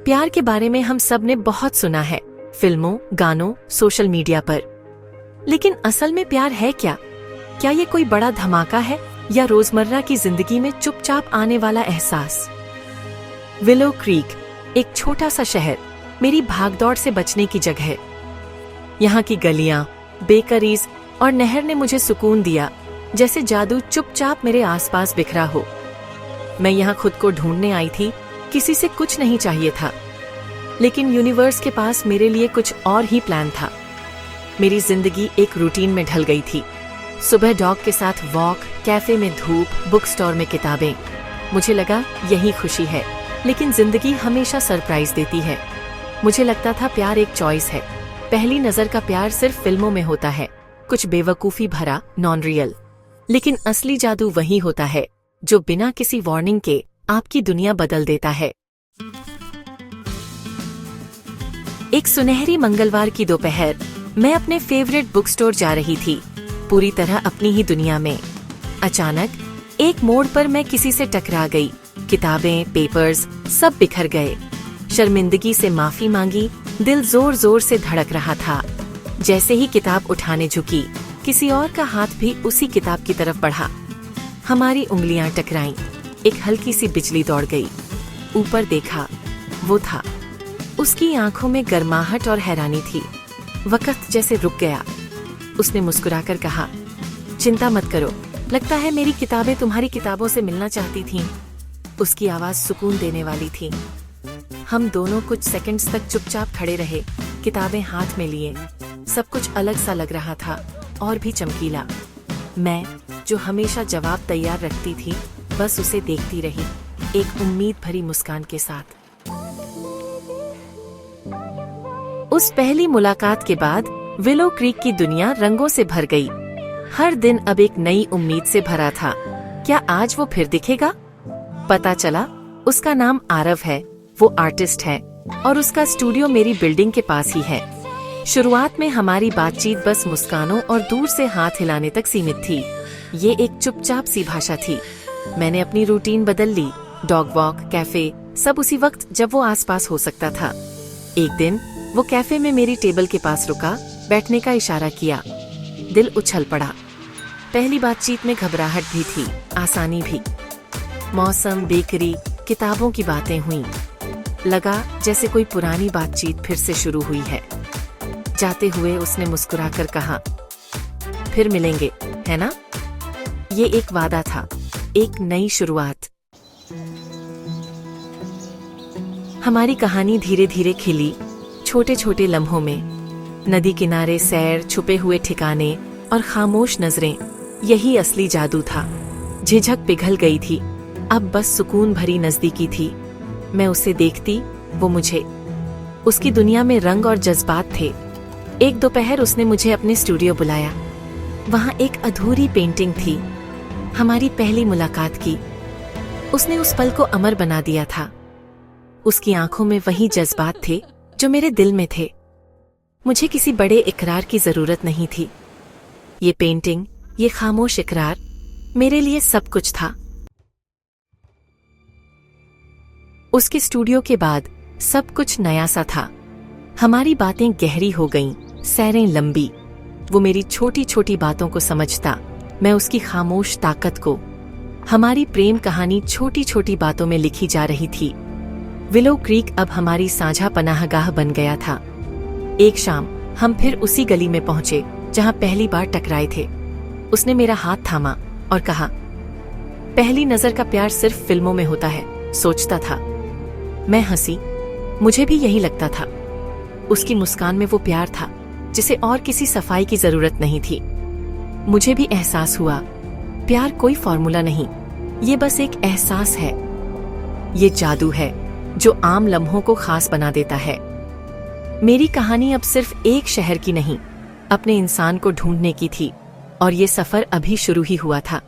प्यार के बारे में हम सब ने बहुत सुना है, फिल्मों, गानों, सोशल मीडिया पर। लेकिन असल में प्यार है क्या? क्या ये कोई बड़ा धमाका है या रोजमर्रा की जिंदगी में चुपचाप आने वाला एहसास? विलो क्रीक, एक छोटा सा शहर, मेरी भागदौड़ से बचने की जगह है। यहाँ की गलियां, बेकरीज और नहर ने मुझे सुकून दिया, जैसे जादू चुपचाप मेरे आसपास बिखरा हो। मैं यहाँ खुद को ढूंढने आई थी, किसी से कुछ नहीं चाहिए था। लेकिन यूनिवर्स के पास मेरे लिए कुछ और ही प्लान था। मेरी जिंदगी एक रूटीन में ढल गई थी। सुबह डॉग के साथ वॉक, कैफे में धूप, बुक स्टोर में किताबें। मुझे लगा यही खुशी है, लेकिन जिंदगी हमेशा सरप्राइज देती है। मुझे लगता था प्यार एक चॉइस है, पहली नजर का प्यार सिर्फ फिल्मों में होता है, कुछ बेवकूफी भरा, नॉन रियल। लेकिन असली जादू वही होता है जो बिना किसी वार्निंग के आपकी दुनिया बदल देता है। एक सुनहरी मंगलवार की दोपहर, मैं अपने फेवरेट बुक स्टोर जा रही थी, पूरी तरह अपनी ही दुनिया में। अचानक एक मोड़ पर मैं किसी से टकरा गई। किताबें, पेपर्स सब बिखर गए। शर्मिंदगी से माफी मांगी, दिल जोर जोर से धड़क रहा था। जैसे ही किताब उठाने झुकी, किसी और का हाथ भी उसी किताब की तरफ बढ़ा। हमारी उंगलियां टकराईं, एक हल्की सी बिजली दौड़ गई। ऊपर देखा, वो था। उसकी आंखों में गर्माहट और हैरानी थी। वक्त जैसे रुक गया। उसने मुस्कुराकर कहा, चिंता मत करो, लगता है मेरी किताबें तुम्हारी किताबों से मिलना चाहती थीं। उसकी आवाज सुकून देने वाली थी। हम दोनों कुछ सेकंड्स तक चुपचाप खड़े रहे, किताबें हाथ में लिए। सब कुछ अलग सा लग रहा था और भी चमकीला। मैं, जो हमेशा जवाब तैयार रखती थी, बस उसे देखती रही, एक उम्मीद भरी मुस्कान के साथ। उस पहली मुलाकात के बाद विलो क्रीक की दुनिया रंगों से भर गई। हर दिन अब एक नई उम्मीद से भरा था। क्या आज वो फिर दिखेगा? पता चला उसका नाम आरव है, वो आर्टिस्ट है और उसका स्टूडियो मेरी बिल्डिंग के पास ही है। शुरुआत में हमारी बातचीत बस मुस्कानों और दूर से हाथ हिलाने तक सीमित थी। ये एक चुपचाप सी भाषा थी। मैंने अपनी रूटीन बदल ली, डॉग वॉक, कैफे, सब उसी वक्त जब वो आसपास हो सकता था। एक दिन वो कैफे में मेरी टेबल के पास रुका, बैठने का इशारा किया। दिल उछल पड़ा। पहली बातचीत में घबराहट भी थी, आसानी भी। मौसम, बेकरी, किताबों की बातें हुईं। लगा जैसे कोई पुरानी बातचीत फिर से शुरू हुई है। जाते हुए उसने मुस्कुराकर कहा, फिर मिलेंगे, है ना? ये एक वादा था, एक नई शुरुआत। हमारी कहानी धीरे धीरे खिली, छोटे छोटे लम्हों में। नदी किनारे सैर, छुपे हुए ठिकाने और खामोश नजरें, यही असली जादू था। झिझक पिघल गई थी, अब बस सुकून भरी नजदीकी थी। मैं उसे देखती, वो मुझे। उसकी दुनिया में रंग और जज्बात थे। एक दोपहर उसने मुझे अपने स्टूडियो बुलाया। वहाँ एक अधूरी पेंटिंग थी, हमारी पहली मुलाकात की। उसने उस पल को अमर बना दिया था। उसकी आंखों में वही जज्बात थे जो मेरे दिल में थे। मुझे किसी बड़े इकरार की जरूरत नहीं थी। ये पेंटिंग, ये खामोश इकरार मेरे लिए सब कुछ था। उसके स्टूडियो के बाद सब कुछ नया सा था। हमारी बातें गहरी हो गईं, सैरें लंबी। वो मेरी छोटी छोटी बातों को समझता, मैं उसकी खामोश ताकत को। हमारी प्रेम कहानी छोटी छोटी बातों में लिखी जा रही थी। विलो क्रीक अब हमारी साझा पनाहगाह बन गया था। एक शाम हम फिर उसी गली में पहुंचे जहां पहली बार टकराए थे। उसने मेरा हाथ थामा और कहा, पहली नजर का प्यार सिर्फ फिल्मों में होता है, सोचता था। मैं हंसी, मुझे भी यही लगता था। उसकी मुस्कान में वो प्यार था जिसे और किसी सफाई की जरूरत नहीं थी। मुझे भी एहसास हुआ, प्यार कोई फॉर्मूला नहीं, ये बस एक एहसास है। ये जादू है जो आम लम्हों को खास बना देता है। मेरी कहानी अब सिर्फ एक शहर की नहीं, अपने इंसान को ढूंढने की थी, और ये सफर अभी शुरू ही हुआ था।